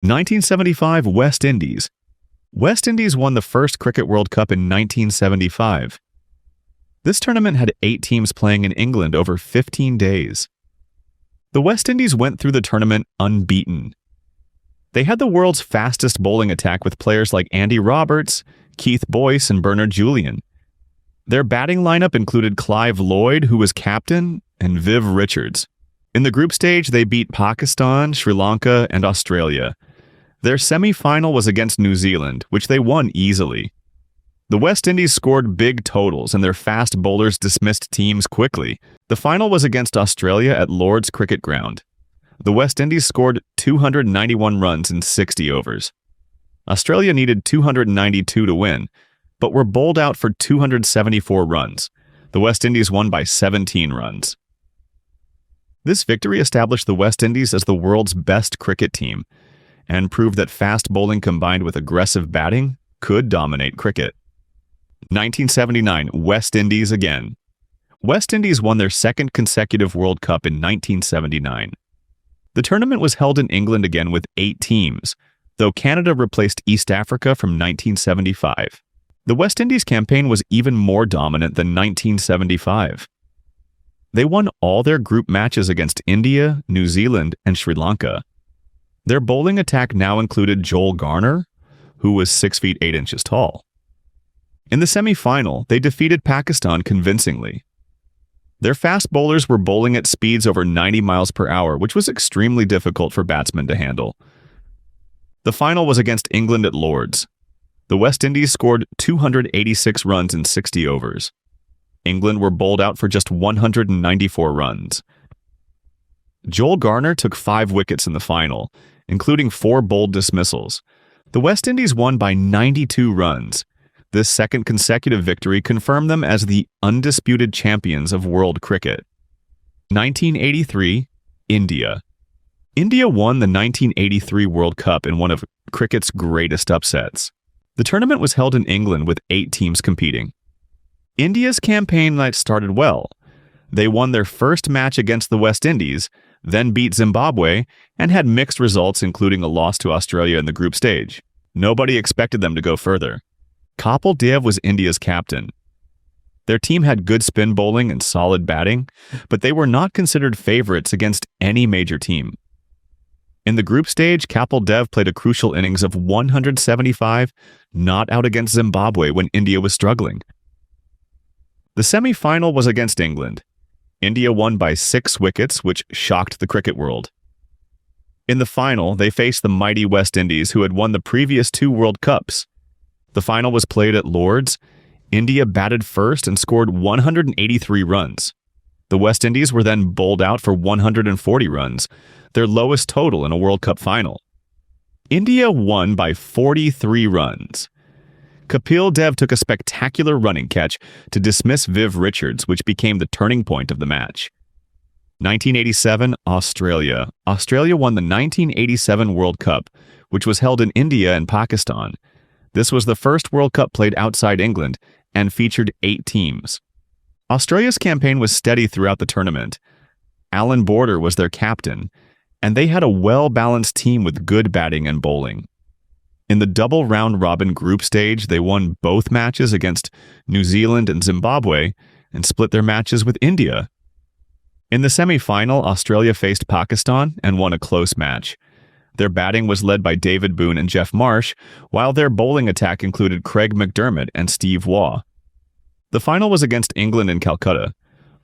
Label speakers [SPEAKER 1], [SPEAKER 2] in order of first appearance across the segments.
[SPEAKER 1] 1975 West Indies. West Indies won the first Cricket World Cup in 1975. This tournament had 8 teams playing in England over 15 days. The West Indies went through the tournament unbeaten. They had the world's fastest bowling attack with players like Andy Roberts, Keith Boyce, and Bernard Julian. Their batting lineup included Clive Lloyd, who was captain, and Viv Richards. In the group stage, they beat Pakistan, Sri Lanka, and Australia. Their semi-final was against New Zealand, which they won easily. The West Indies scored big totals, and their fast bowlers dismissed teams quickly. The final was against Australia at Lord's Cricket Ground. The West Indies scored 291 runs in 60 overs. Australia needed 292 to win, but were bowled out for 274 runs. The West Indies won by 17 runs. This victory established the West Indies as the world's best cricket team and proved that fast bowling combined with aggressive batting could dominate cricket. 1979 West Indies again. West Indies won their second consecutive World Cup in 1979. The tournament was held in England again with 8 teams, though Canada replaced East Africa from 1975. The West Indies campaign was even more dominant than 1975. They won all their group matches against India, New Zealand, and Sri Lanka. Their bowling attack now included Joel Garner, who was 6 feet 8 inches tall. In the semi-final, they defeated Pakistan convincingly. Their fast bowlers were bowling at speeds over 90 miles per hour, which was extremely difficult for batsmen to handle. The final was against England at Lord's. The West Indies scored 286 runs in 60 overs. England were bowled out for just 194 runs. Joel Garner took 5 wickets in the final, including 4 bowled dismissals. The West Indies won by 92 runs. This second consecutive victory confirmed them as the undisputed champions of world cricket. 1983, India. India won the 1983 World Cup in one of cricket's greatest upsets. The tournament was held in England with 8 teams competing. India's campaign night started well. They won their first match against the West Indies, then beat Zimbabwe, and had mixed results, including a loss to Australia in the group stage. Nobody expected them to go further. Kapil Dev was India's captain. Their team had good spin bowling and solid batting, but they were not considered favorites against any major team. In the group stage, Kapil Dev played a crucial innings of 175, not out against Zimbabwe when India was struggling. The semi-final was against England. India won by 6 wickets, which shocked the cricket world. In the final, they faced the mighty West Indies, who had won the previous 2 World Cups. The final was played at Lord's. India batted first and scored 183 runs. The West Indies were then bowled out for 140 runs, their lowest total in a World Cup final. India won by 43 runs. Kapil Dev took a spectacular running catch to dismiss Viv Richards, which became the turning point of the match. 1987, Australia. Australia won the 1987 World Cup, which was held in India and Pakistan. This was the first World Cup played outside England and featured 8 teams. Australia's campaign was steady throughout the tournament. Alan Border was their captain, and they had a well-balanced team with good batting and bowling. In the double round-robin group stage, they won both matches against New Zealand and Zimbabwe and split their matches with India. In the semi-final, Australia faced Pakistan and won a close match. Their batting was led by David Boone and Jeff Marsh, while their bowling attack included Craig McDermott and Steve Waugh. The final was against England in Calcutta.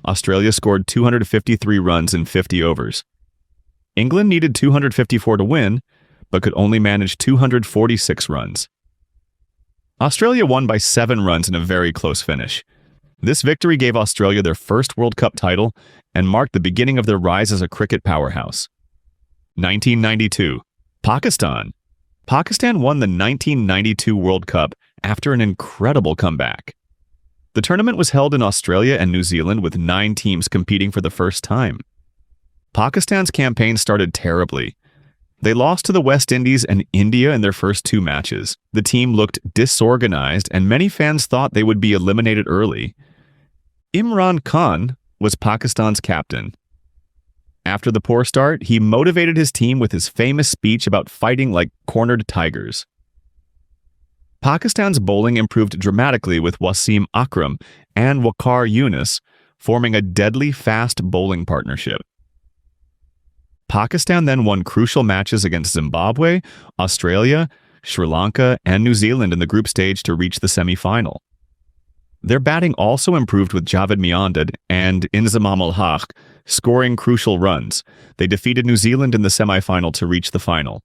[SPEAKER 1] Australia scored 253 runs in 50 overs. England needed 254 to win, but could only manage 246 runs. Australia won by 7 runs in a very close finish. This victory gave Australia their first World Cup title and marked the beginning of their rise as a cricket powerhouse. 1992, Pakistan. Pakistan won the 1992 World Cup after an incredible comeback. The tournament was held in Australia and New Zealand with 9 teams competing for the first time. Pakistan's campaign started terribly. They lost to the West Indies and India in their first 2 matches. The team looked disorganized, and many fans thought they would be eliminated early. Imran Khan was Pakistan's captain. After the poor start, he motivated his team with his famous speech about fighting like cornered tigers. Pakistan's bowling improved dramatically with Wasim Akram and Waqar Yunus forming a deadly fast bowling partnership. Pakistan then won crucial matches against Zimbabwe, Australia, Sri Lanka, and New Zealand in the group stage to reach the semi-final. Their batting also improved with Javed Miandad and Inzamam ul-Haq scoring crucial runs. They defeated New Zealand in the semi-final to reach the final.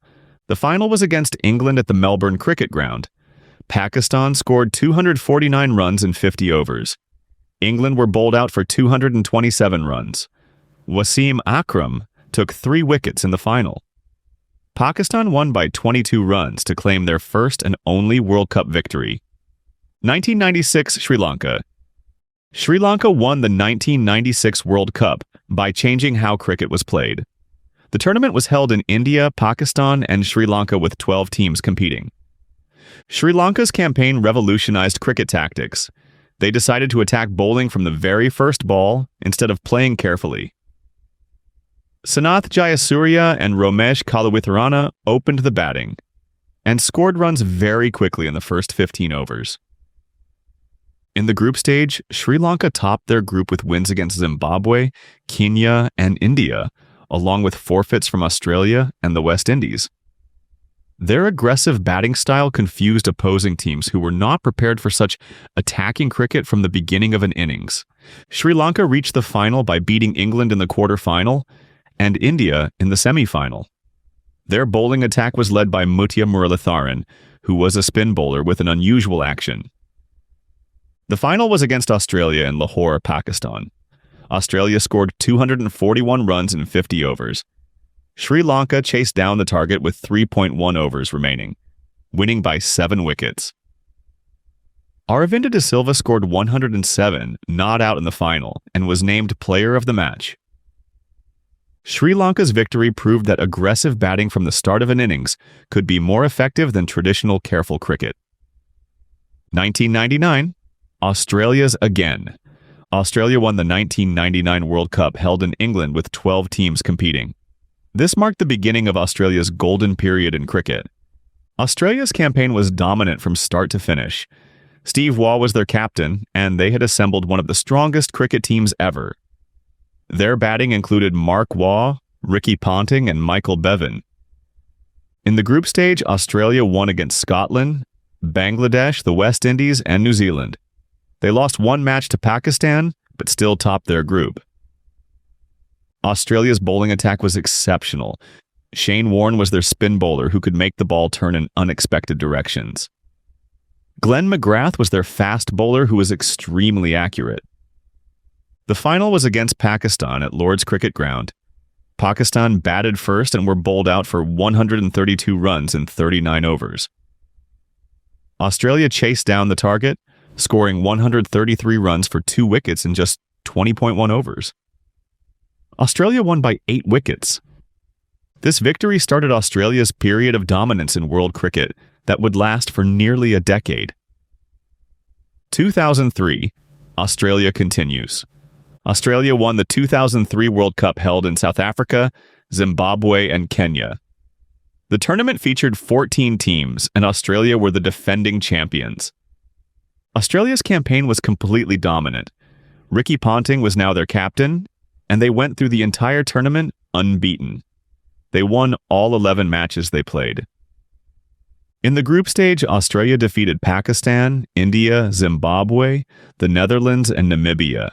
[SPEAKER 1] The final was against England at the Melbourne Cricket Ground. Pakistan scored 249 runs in 50 overs. England were bowled out for 227 runs. Wasim Akram took 3 wickets in the final. Pakistan won by 22 runs to claim their first and only World Cup victory. 1996 Sri Lanka. Sri Lanka won the 1996 World Cup by changing how cricket was played. The tournament was held in India, Pakistan, and Sri Lanka with 12 teams competing. Sri Lanka's campaign revolutionized cricket tactics. They decided to attack bowling from the very first ball instead of playing carefully. Sanath Jayasuriya and Romesh Kalawitharana opened the batting and scored runs very quickly in the first 15 overs. In the group stage, Sri Lanka topped their group with wins against Zimbabwe, Kenya, and India, along with forfeits from Australia and the West Indies. Their aggressive batting style confused opposing teams who were not prepared for such attacking cricket from the beginning of an innings. Sri Lanka reached the final by beating England in the quarter-final and India in the semi-final. Their bowling attack was led by Mutia Muralitharan, who was a spin bowler with an unusual action. The final was against Australia in Lahore, Pakistan. Australia scored 241 runs in 50 overs. Sri Lanka chased down the target with 3.1 overs remaining, winning by 7 wickets. Aravinda de Silva scored 107, not out in the final, and was named player of the match. Sri Lanka's victory proved that aggressive batting from the start of an innings could be more effective than traditional careful cricket. 1999, Australia's again. Australia won the 1999 World Cup held in England with 12 teams competing. This marked the beginning of Australia's golden period in cricket. Australia's campaign was dominant from start to finish. Steve Waugh was their captain, and they had assembled one of the strongest cricket teams ever. Their batting included Mark Waugh, Ricky Ponting, and Michael Bevan. In the group stage, Australia won against Scotland, Bangladesh, the West Indies, and New Zealand. They lost one match to Pakistan, but still topped their group. Australia's bowling attack was exceptional. Shane Warne was their spin bowler who could make the ball turn in unexpected directions. Glenn McGrath was their fast bowler who was extremely accurate. The final was against Pakistan at Lord's Cricket Ground. Pakistan batted first and were bowled out for 132 runs in 39 overs. Australia chased down the target, scoring 133 runs for 2 wickets in just 20.1 overs. Australia won by 8 wickets. This victory started Australia's period of dominance in world cricket that would last for nearly a decade. 2003, Australia continues. Australia won the 2003 World Cup held in South Africa, Zimbabwe, and Kenya. The tournament featured 14 teams, and Australia were the defending champions. Australia's campaign was completely dominant. Ricky Ponting was now their captain, and they went through the entire tournament unbeaten. They won all 11 matches they played. In the group stage, Australia defeated Pakistan, India, Zimbabwe, the Netherlands, and Namibia.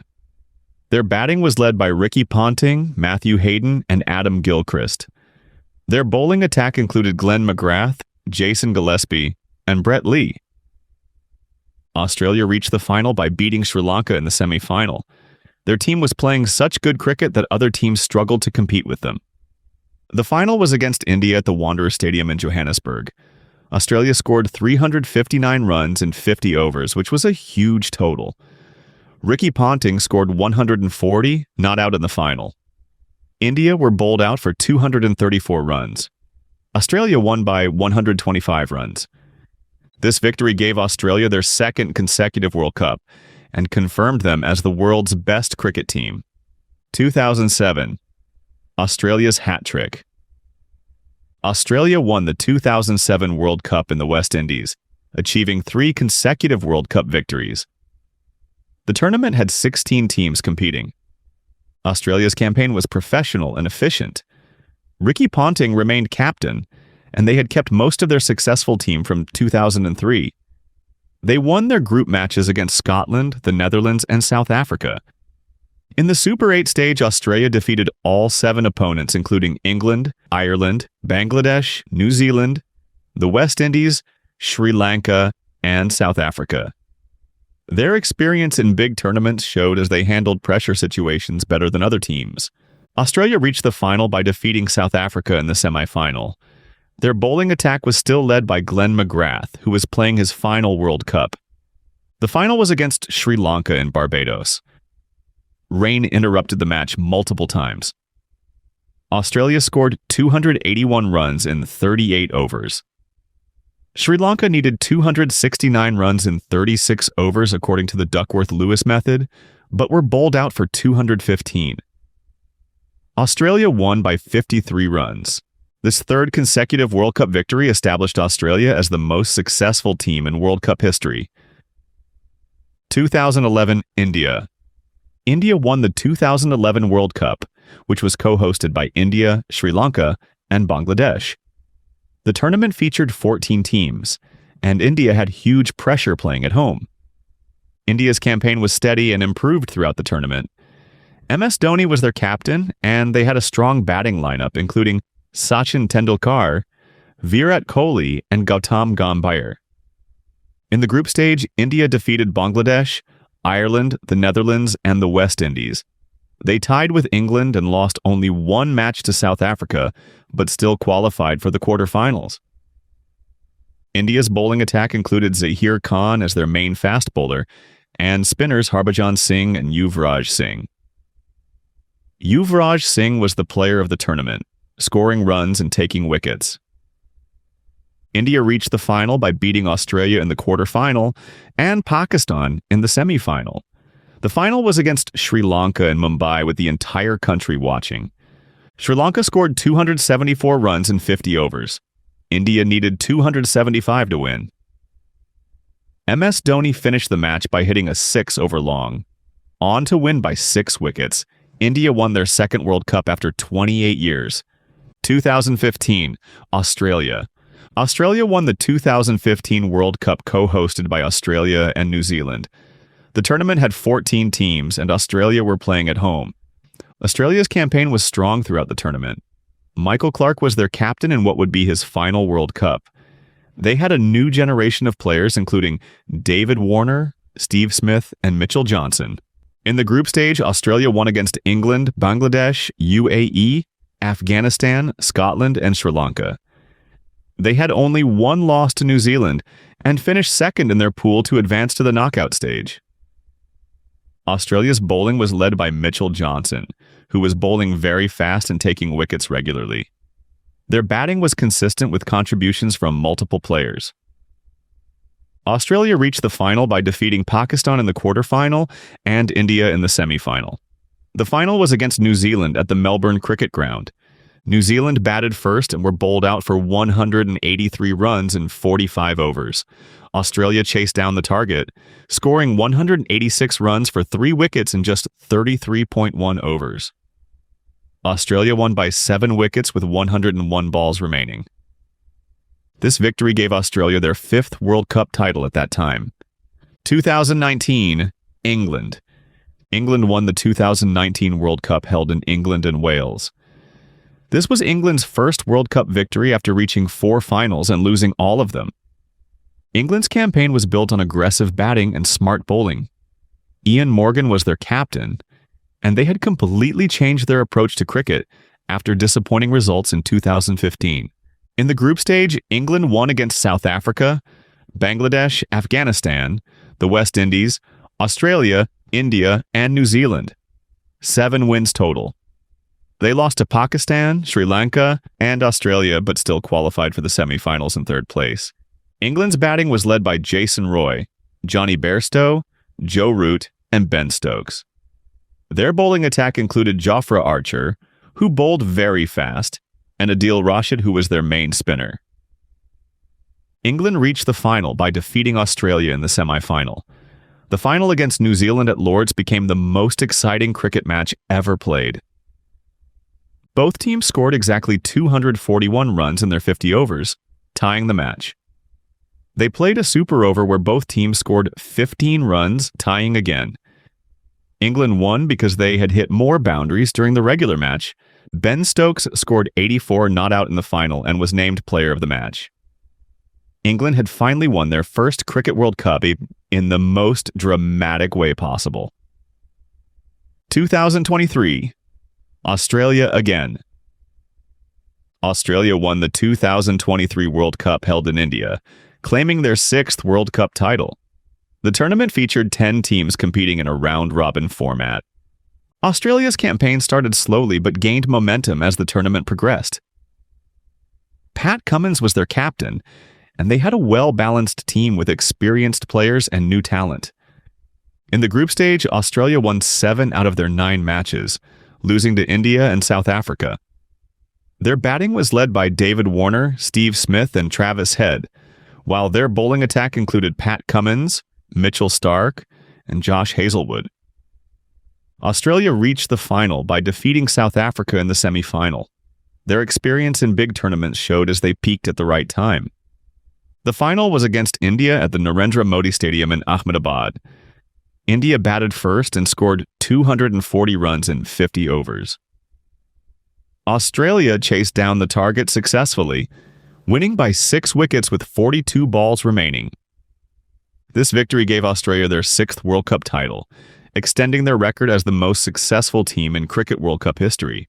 [SPEAKER 1] Their batting was led by Ricky Ponting, Matthew Hayden, and Adam Gilchrist. Their bowling attack included Glenn McGrath, Jason Gillespie, and Brett Lee. Australia reached the final by beating Sri Lanka in the semi-final. Their team was playing such good cricket that other teams struggled to compete with them. The final was against India at the Wanderers Stadium in Johannesburg. Australia scored 359 runs in 50 overs, which was a huge total. Ricky Ponting scored 140, not out in the final. India were bowled out for 234 runs. Australia won by 125 runs. This victory gave Australia their second consecutive World Cup and confirmed them as the world's best cricket team. 2007. Australia's hat trick. Australia won the 2007 World Cup in the West Indies, achieving 3 consecutive World Cup victories. The tournament had 16 teams competing. Australia's campaign was professional and efficient. Ricky Ponting remained captain, and they had kept most of their successful team from 2003. They won their group matches against Scotland, the Netherlands, and South Africa. In the Super 8 stage, Australia defeated all 7 opponents, including England, Ireland, Bangladesh, New Zealand, the West Indies, Sri Lanka, and South Africa. Their experience in big tournaments showed as they handled pressure situations better than other teams. Australia reached the final by defeating South Africa in the semi-final. Their bowling attack was still led by Glenn McGrath, who was playing his final World Cup. The final was against Sri Lanka in Barbados. Rain interrupted the match multiple times. Australia scored 281 runs in 38 overs. Sri Lanka needed 269 runs in 36 overs according to the Duckworth-Lewis method, but were bowled out for 215. Australia won by 53 runs. This 3rd consecutive World Cup victory established Australia as the most successful team in World Cup history. 2011 India. India won the 2011 World Cup, which was co-hosted by India, Sri Lanka, and Bangladesh. The tournament featured 14 teams, and India had huge pressure playing at home. India's campaign was steady and improved throughout the tournament. MS Dhoni was their captain, and they had a strong batting lineup, including Sachin Tendulkar, Virat Kohli, and Gautam Gambhir. In the group stage, India defeated Bangladesh, Ireland, the Netherlands, and the West Indies. They tied with England and lost only 1 match to South Africa, but still qualified for the quarterfinals. India's bowling attack included Zaheer Khan as their main fast bowler, and spinners Harbhajan Singh and Yuvraj Singh. Yuvraj Singh was the player of the tournament, scoring runs and taking wickets. India reached the final by beating Australia in the quarterfinal and Pakistan in the semi-final. The final was against Sri Lanka in Mumbai with the entire country watching. Sri Lanka scored 274 runs in 50 overs. India needed 275 to win. MS Dhoni finished the match by hitting a 6 over long. On to win by 6 wickets, India won their 2nd World Cup after 28 years. 2015, Australia. Australia won the 2015 World Cup co-hosted by Australia and New Zealand. The tournament had 14 teams, and Australia were playing at home. Australia's campaign was strong throughout the tournament. Michael Clarke was their captain in what would be his final World Cup. They had a new generation of players, including David Warner, Steve Smith, and Mitchell Johnson. In the group stage, Australia won against England, Bangladesh, UAE, Afghanistan, Scotland, and Sri Lanka. They had only 1 loss to New Zealand and finished 2nd in their pool to advance to the knockout stage. Australia's bowling was led by Mitchell Johnson, who was bowling very fast and taking wickets regularly. Their batting was consistent with contributions from multiple players. Australia reached the final by defeating Pakistan in the quarterfinal and India in the semi-final. The final was against New Zealand at the Melbourne Cricket Ground. New Zealand batted first and were bowled out for 183 runs in 45 overs. Australia chased down the target, scoring 186 runs for 3 wickets in just 33.1 overs. Australia won by 7 wickets with 101 balls remaining. This victory gave Australia their 5th World Cup title at that time. 2019, England. England won the 2019 World Cup held in England and Wales. This was England's first World Cup victory after reaching 4 finals and losing all of them. England's campaign was built on aggressive batting and smart bowling. Ian Morgan was their captain, and they had completely changed their approach to cricket after disappointing results in 2015. In the group stage, England won against South Africa, Bangladesh, Afghanistan, the West Indies, Australia, India, and New Zealand. 7 wins total. They lost to Pakistan, Sri Lanka, and Australia, but still qualified for the semi-finals in 3rd place. England's batting was led by Jason Roy, Johnny Bairstow, Joe Root, and Ben Stokes. Their bowling attack included Jofra Archer, who bowled very fast, and Adil Rashid, who was their main spinner. England reached the final by defeating Australia in the semi-final. The final against New Zealand at Lord's became the most exciting cricket match ever played. Both teams scored exactly 241 runs in their 50 overs, tying the match. They played a super over where both teams scored 15 runs, tying again. England won because they had hit more boundaries during the regular match. Ben Stokes scored 84 not out in the final and was named player of the match. England had finally won their first Cricket World Cup in the most dramatic way possible. 2023. Australia again. Australia won the 2023 World Cup held in India, claiming their 6th World Cup title. The tournament featured 10 teams competing in a round-robin format. Australia's campaign started slowly but gained momentum as the tournament progressed. Pat Cummins was their captain, and they had a well-balanced team with experienced players and new talent. In the group stage, Australia won 7 out of their 9 matches, losing to India and South Africa. Their batting was led by David Warner, Steve Smith, and Travis Head, while their bowling attack included Pat Cummins, Mitchell Starc, and Josh Hazlewood. Australia reached the final by defeating South Africa in the semi-final. Their experience in big tournaments showed as they peaked at the right time. The final was against India at the Narendra Modi Stadium in Ahmedabad. India batted first and scored 240 runs in 50 overs. Australia chased down the target successfully, winning by 6 wickets with 42 balls remaining. This victory gave Australia their 6th World Cup title, extending their record as the most successful team in Cricket World Cup history.